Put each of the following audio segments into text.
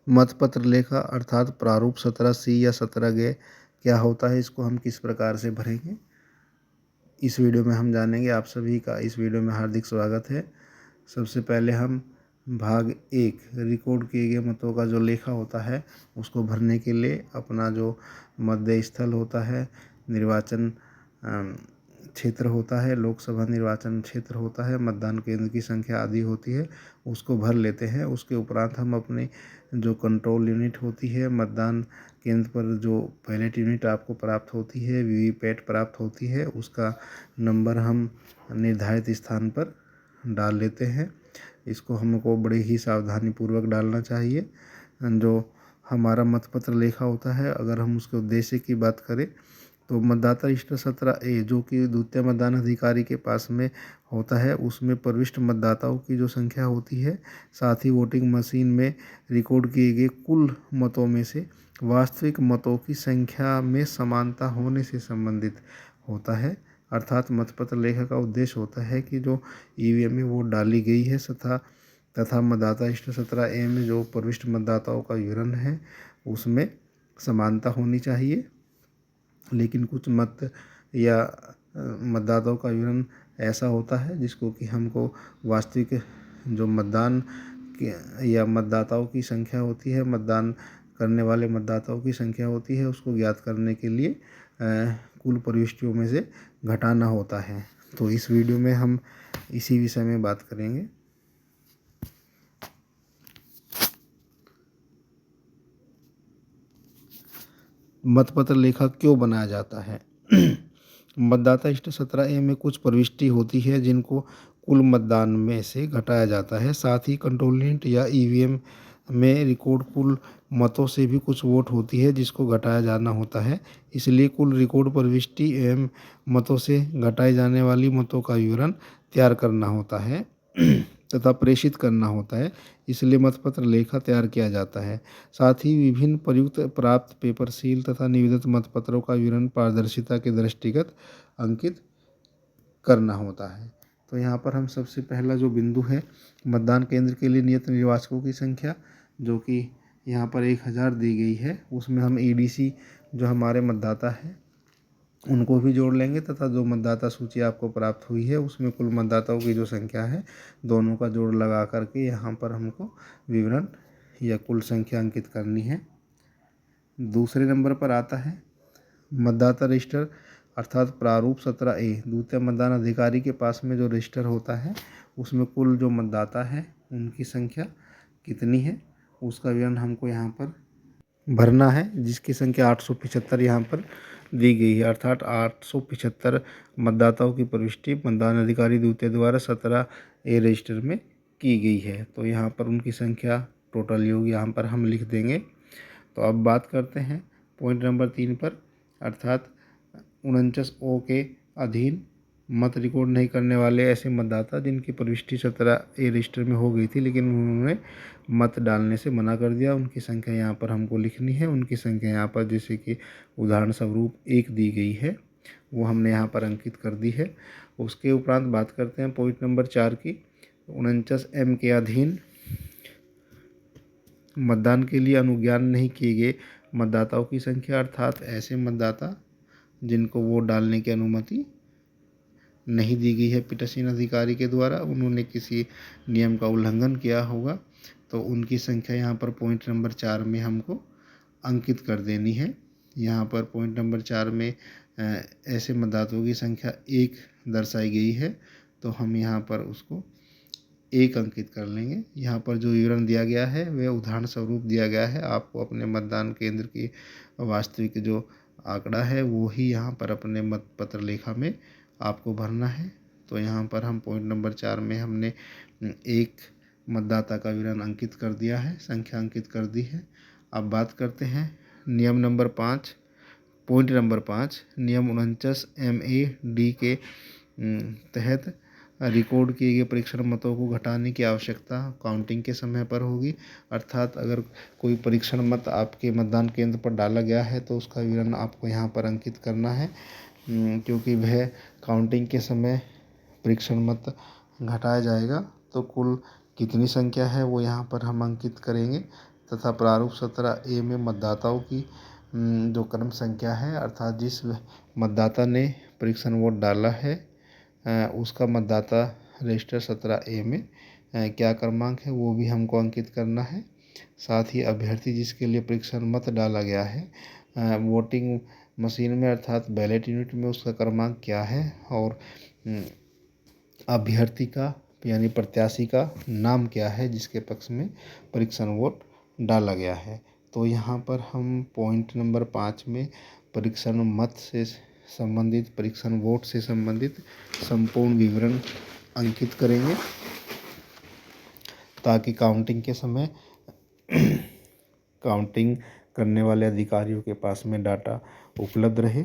मतपत्र लेखा अर्थात प्रारूप 17C या 17G क्या होता है, इसको हम किस प्रकार से भरेंगे, इस वीडियो में हम जानेंगे। आप सभी का इस वीडियो में हार्दिक स्वागत है। सबसे पहले हम भाग 1 रिकॉर्ड किए गए मतों का जो लेखा होता है उसको भरने के लिए अपना जो मध्य स्थल होता है, निर्वाचन क्षेत्र होता है, लोकसभा निर्वाचन क्षेत्र होता है, मतदान केंद्र की संख्या आदि होती है, उसको भर लेते हैं। उसके उपरांत हम अपने जो कंट्रोल यूनिट होती है, मतदान केंद्र पर जो बैलेट यूनिट आपको प्राप्त होती है, वीवीपैट प्राप्त होती है, उसका नंबर हम निर्धारित स्थान पर डाल लेते हैं। इसको हमको बड़े ही सावधानी पूर्वक डालना चाहिए। जो हमारा मतपत्र लेखा होता है, अगर हम उसके उद्देश्य की बात करें तो मतदाता रजिस्टर 17A जो कि द्वितीय मतदान अधिकारी के पास में होता है, उसमें प्रविष्ट मतदाताओं की जो संख्या होती है, साथ ही वोटिंग मशीन में रिकॉर्ड किए गए कुल मतों में से वास्तविक मतों की संख्या में समानता होने से संबंधित होता है। अर्थात मतपत्र लेखा का उद्देश्य होता है कि जो ईवीएम में वोट डाली गई है तथा मतदाता रजिस्टर 17A में जो प्रविष्ट मतदाताओं का विवरण है उसमें समानता होनी चाहिए। लेकिन कुछ मत या मतदाताओं का विवरण ऐसा होता है जिसको कि हमको वास्तविक जो मतदान या मतदाताओं की संख्या होती है, मतदान करने वाले मतदाताओं की संख्या होती है, उसको ज्ञात करने के लिए कुल प्रविष्टियों में से घटाना होता है। तो इस वीडियो में हम इसी विषय में बात करेंगे। मतपत्र लेखा क्यों बनाया जाता है? मतदाता रजिस्टर 17A में कुछ प्रविष्टि होती है जिनको कुल मतदान में से घटाया जाता है। साथ ही कंट्रोल यूनिट या ईवीएम में रिकॉर्ड कुल मतों से भी कुछ वोट होती है जिसको घटाया जाना होता है। इसलिए कुल रिकॉर्ड प्रविष्टि एवं मतों से घटाई जाने वाली मतों का विवरण तैयार करना होता है तथा प्रेषित करना होता है। इसलिए मतपत्र लेखा तैयार किया जाता है। साथ ही विभिन्न प्रयुक्त प्राप्त पेपर सील तथा निवेदित मतपत्रों का विवरण पारदर्शिता के दृष्टिगत अंकित करना होता है। तो यहाँ पर हम सबसे पहला जो बिंदु है, मतदान केंद्र के लिए नियत निर्वाचकों की संख्या जो कि यहाँ पर 1000 दी गई है, उसमें हम ईडीसी जो हमारे मतदाता हैं उनको भी जोड़ लेंगे तथा जो मतदाता सूची आपको प्राप्त हुई है उसमें कुल मतदाताओं की जो संख्या है दोनों का जोड़ लगा करके यहाँ पर हमको विवरण या कुल संख्या अंकित करनी है। दूसरे नंबर पर आता है मतदाता रजिस्टर अर्थात प्रारूप 17A द्वितीय मतदान अधिकारी के पास में जो रजिस्टर होता है उसमें कुल जो मतदाता है उनकी संख्या कितनी है उसका विवरण हमको यहाँ पर भरना है, जिसकी संख्या 875 यहाँ पर दी गई है। अर्थात 875 मतदाताओं की प्रविष्टि मतदान अधिकारी द्वितीय द्वारा 17A रजिस्टर में की गई है। तो यहाँ पर उनकी संख्या टोटल योग यहाँ पर हम लिख देंगे। तो अब बात करते हैं पॉइंट नंबर 3 पर, अर्थात 49O के अधीन मत रिकॉर्ड नहीं करने वाले ऐसे मतदाता जिनकी प्रविष्टि 17A रजिस्टर में हो गई थी लेकिन उन्होंने मत डालने से मना कर दिया, उनकी संख्या यहाँ पर हमको लिखनी है। उनकी संख्या यहाँ पर जैसे कि उदाहरण स्वरूप 1 दी गई है वो हमने यहाँ पर अंकित कर दी है। उसके उपरांत बात करते हैं पॉइंट नंबर 4 की। 49M के अधीन मतदान के लिए अनुज्ञान नहीं किए गए मतदाताओं की संख्या, अर्थात ऐसे मतदाता जिनको वोट डालने की अनुमति नहीं दी गई है पीठासीन अधिकारी के द्वारा, उन्होंने किसी नियम का उल्लंघन किया होगा, तो उनकी संख्या यहाँ पर पॉइंट नंबर 4 में हमको अंकित कर देनी है। यहाँ पर पॉइंट नंबर 4 में ऐसे मतदाताओं की संख्या 1 दर्शाई गई है, तो हम यहाँ पर उसको 1 अंकित कर लेंगे। यहाँ पर जो विवरण दिया गया है वह उदाहरण स्वरूप दिया गया है। आपको अपने मतदान केंद्र की वास्तविक जो आंकड़ा है वो ही यहाँ पर अपने मतपत्र लेखा में आपको भरना है। तो यहाँ पर हम पॉइंट नंबर 4 में हमने 1 मतदाता का विवरण अंकित कर दिया है, संख्या अंकित कर दी है। अब बात करते हैं नियम नंबर 5, पॉइंट नंबर 5, नियम 49MA-D के तहत रिकॉर्ड किए गए परीक्षण मतों को घटाने की आवश्यकता काउंटिंग के समय पर होगी। अर्थात अगर कोई परीक्षण मत आपके मतदान केंद्र पर डाला गया है तो उसका विवरण आपको यहाँ पर अंकित करना है, क्योंकि वह काउंटिंग के समय परीक्षण मत घटाया जाएगा। तो कुल कितनी संख्या है वो यहाँ पर हम अंकित करेंगे तथा प्रारूप 17A में मतदाताओं की जो क्रम संख्या है, अर्थात जिस मतदाता ने परीक्षण वोट डाला है उसका मतदाता रजिस्टर 17A में क्या क्रमांक है वो भी हमको अंकित करना है। साथ ही अभ्यर्थी जिसके लिए परीक्षण मत डाला गया है वोटिंग मशीन में अर्थात बैलेट यूनिट में उसका क्रमांक क्या है और अभ्यर्थी का यानी प्रत्याशी का नाम क्या है जिसके पक्ष में परीक्षण वोट डाला गया है। तो यहाँ पर हम पॉइंट नंबर 5 में परीक्षण मत से संबंधित परीक्षण वोट से संबंधित संपूर्ण विवरण अंकित करेंगे ताकि काउंटिंग के समय काउंटिंग करने वाले अधिकारियों के पास में डाटा उपलब्ध रहे।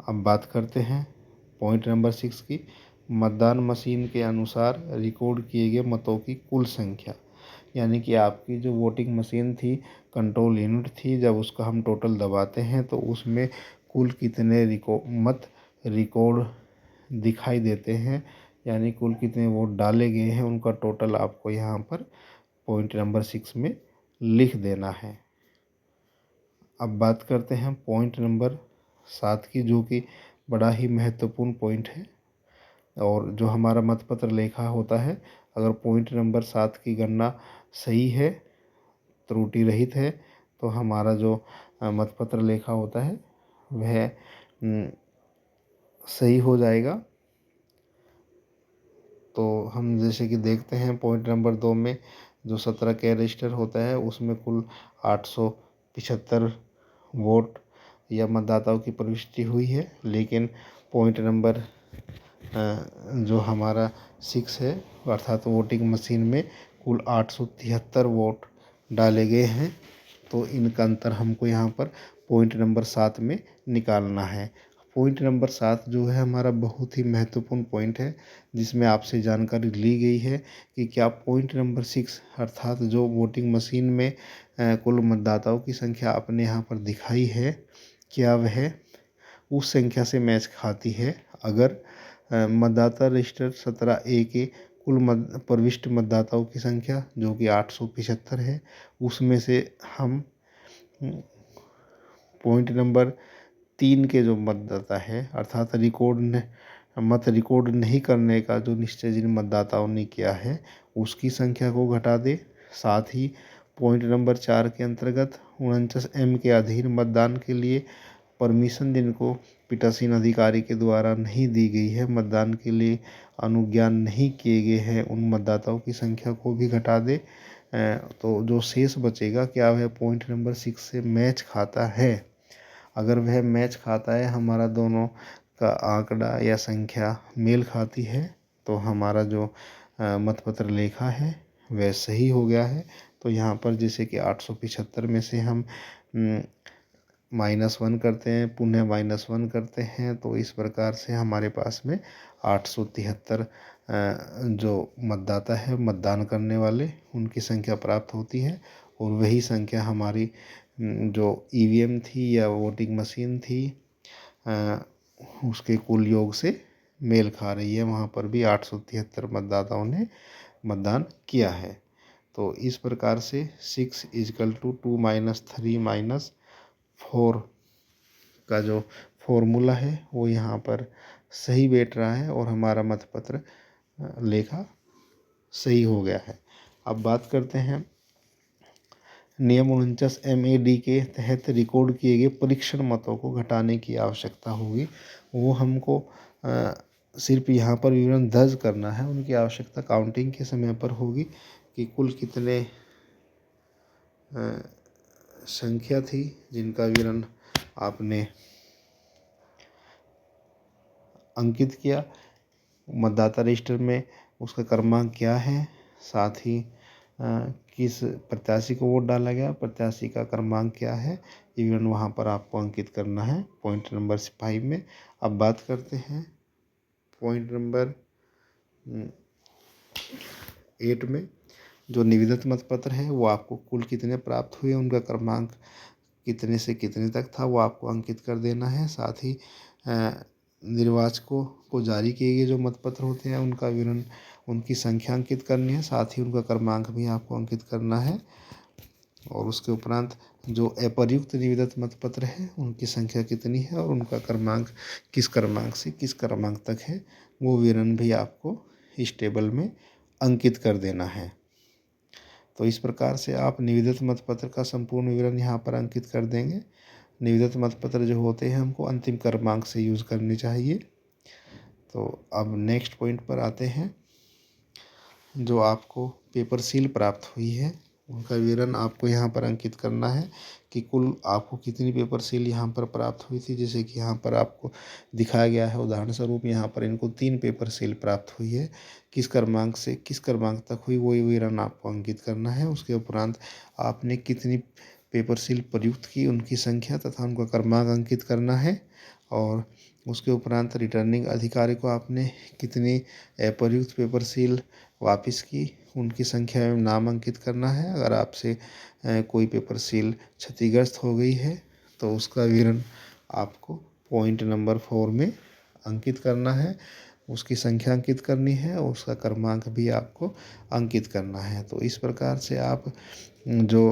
अब बात करते हैं पॉइंट नंबर 6 की। मतदान मशीन के अनुसार रिकॉर्ड किए गए मतों की कुल संख्या, यानी कि आपकी जो वोटिंग मशीन थी, कंट्रोल यूनिट थी, जब उसका हम टोटल दबाते हैं तो उसमें कुल कितने मत रिकॉर्ड दिखाई देते हैं, यानी कुल कितने वोट डाले गए हैं उनका टोटल आपको यहाँ पर पॉइंट नंबर 6 में लिख देना है। अब बात करते हैं पॉइंट नंबर 7 की, जो कि बड़ा ही महत्वपूर्ण पॉइंट है और जो हमारा मतपत्र लेखा होता है, अगर पॉइंट नंबर 7 की गणना सही है, त्रुटि रहित है, तो हमारा जो मतपत्र लेखा होता है वह सही हो जाएगा। तो हम जैसे कि देखते हैं पॉइंट नंबर 2 में जो 17 के रजिस्टर होता है उसमें कुल 875 वोट या मतदाताओं की प्रविष्टि हुई है, लेकिन पॉइंट नंबर जो हमारा 6 है अर्थात वोटिंग मशीन में कुल 873 वोट डाले गए हैं। तो इनका अंतर हमको यहाँ पर पॉइंट नंबर 7 में निकालना है। पॉइंट नंबर 7 जो है हमारा बहुत ही महत्वपूर्ण पॉइंट है, जिसमें आपसे जानकारी ली गई है कि क्या पॉइंट नंबर 6 अर्थात जो वोटिंग मशीन में कुल मतदाताओं की संख्या आपने यहाँ पर दिखाई है, क्या वह उस संख्या से मैच खाती है। अगर मतदाता रजिस्टर 17A के कुल प्रविष्ट मतदाताओं की संख्या जो कि 875 है, उसमें से हम पॉइंट नंबर 3 के जो मतदाता है अर्थात मत रिकॉर्ड नहीं करने का जो निश्चय जिन मतदाताओं ने किया है उसकी संख्या को घटा दे। साथ ही पॉइंट नंबर 4 के अंतर्गत 49M के अधीन मतदान के लिए परमिशन जिनको पीठासीन अधिकारी के द्वारा नहीं दी गई है, मतदान के लिए अनुज्ञान नहीं किए गए हैं, उन मतदाताओं की संख्या को भी घटा दे। तो जो शेष बचेगा क्या वह पॉइंट नंबर 6 से मैच खाता है। अगर वह मैच खाता है, हमारा दोनों का आंकड़ा या संख्या मेल खाती है, तो हमारा जो मतपत्र लेखा है वह सही हो गया है। तो यहाँ पर जैसे कि 875 में से हम -1 करते हैं, पुनः -1 करते हैं, तो इस प्रकार से हमारे पास में 873 जो मतदाता है मतदान करने वाले उनकी संख्या प्राप्त होती है और वही संख्या हमारी जो ईवीएम थी या वोटिंग मशीन थी उसके कुल योग से मेल खा रही है। वहाँ पर भी 873 मतदाताओं ने मतदान किया है। तो इस प्रकार से 6 = 2 - 3 - 4 का जो फॉर्मूला है वो यहाँ पर सही बैठ रहा है और हमारा मतपत्र लेखा सही हो गया है। अब बात करते हैं नियम 49 MED के तहत रिकॉर्ड किए गए परीक्षण मतों को घटाने की आवश्यकता होगी। वो हमको सिर्फ यहाँ पर विवरण दर्ज करना है, उनकी आवश्यकता काउंटिंग के समय पर होगी कि कुल कितने संख्या थी जिनका विवरण आपने अंकित किया, मतदाता रजिस्टर में उसका क्रमांक क्या है, साथ ही किस प्रत्याशी को वोट डाला गया, प्रत्याशी का क्रमांक क्या है, ये विवरण वहाँ पर आपको अंकित करना है पॉइंट नंबर 5 में। अब बात करते हैं पॉइंट नंबर 8 में। जो निविदित मतपत्र है वो आपको कुल कितने प्राप्त हुए, उनका क्रमांक कितने से कितने तक था वो आपको अंकित कर देना है। साथ ही निर्वाचकों को जारी किए गए जो मतपत्र होते हैं उनका विवरण उनकी संख्या अंकित करनी है, साथ ही उनका क्रमांक भी आपको अंकित करना है। और उसके उपरांत जो अप्रयुक्त निविदा मतपत्र है उनकी संख्या कितनी है और उनका क्रमांक किस क्रमांक से किस क्रमांक तक है, वो विवरण भी आपको इस टेबल में अंकित कर देना है। तो इस प्रकार से आप निविदा मतपत्र का संपूर्ण विवरण यहाँ पर अंकित कर देंगे। निविदा मतपत्र जो होते हैं हमको अंतिम क्रमांक से यूज़ करने चाहिए। तो अब नेक्स्ट पॉइंट पर आते हैं। जो आपको पेपर सील प्राप्त हुई है उनका विवरण आपको यहाँ पर अंकित करना है कि कुल आपको कितनी पेपर सील यहाँ पर प्राप्त हुई थी। जैसे कि यहाँ पर आपको दिखाया गया है, उदाहरण स्वरूप यहाँ पर इनको 3 पेपर सील प्राप्त हुई है। किस क्रमांक से किस क्रमांक तक हुई वो विवरण आपको अंकित करना है। उसके उपरांत आपने कितनी पेपर सील प्रयुक्त की उनकी संख्या तथा उनका क्रमांक अंकित करना है। और उसके उपरांत रिटर्निंग अधिकारी को आपने कितनी अप्रयुक्त पेपर सील वापस की उनकी संख्या एवं नाम अंकित करना है। अगर आपसे कोई पेपर सील क्षतिग्रस्त हो गई है तो उसका विवरण आपको पॉइंट नंबर 4 में अंकित करना है, उसकी संख्या अंकित करनी है और उसका क्रमांक भी आपको अंकित करना है। तो इस प्रकार से आप जो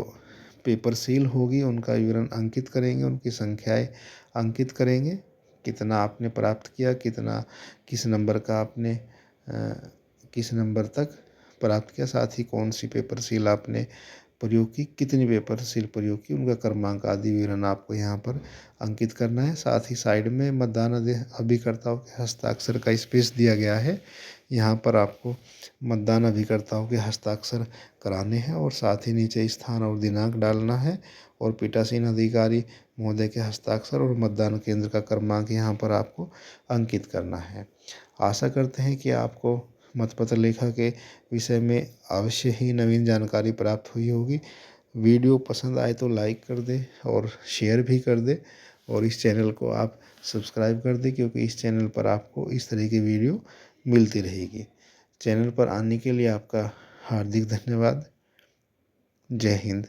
पेपर सील होगी उनका विवरण अंकित करेंगे, उनकी संख्याएँ अंकित करेंगे, कितना आपने प्राप्त किया, कितना किस नंबर का आपने किस नंबर तक प्राप्त किया, साथ ही कौन सी पेपर सील आपने प्रयोग की, कितनी पेपर सील प्रयोग की, उनका क्रमांक आदि विवरण आपको यहाँ पर अंकित करना है। साथ ही साइड में मतदान अभिकर्ताओं के हस्ताक्षर का स्पेस दिया गया है, यहाँ पर आपको मतदान अभिकर्ताओं के हस्ताक्षर कराने हैं और साथ ही नीचे स्थान और दिनांक डालना है और पीठासीन अधिकारी महोदय के हस्ताक्षर और मतदान केंद्र का क्रमांक यहाँ पर आपको अंकित करना है। आशा करते हैं कि आपको मतपत्र लेखा के विषय में अवश्य ही नवीन जानकारी प्राप्त हुई होगी। वीडियो पसंद आए तो लाइक कर दें और शेयर भी कर दें और इस चैनल को आप सब्सक्राइब कर दें, क्योंकि इस चैनल पर आपको इस तरह की वीडियो मिलती रहेगी। चैनल पर आने के लिए आपका हार्दिक धन्यवाद। जय हिंद।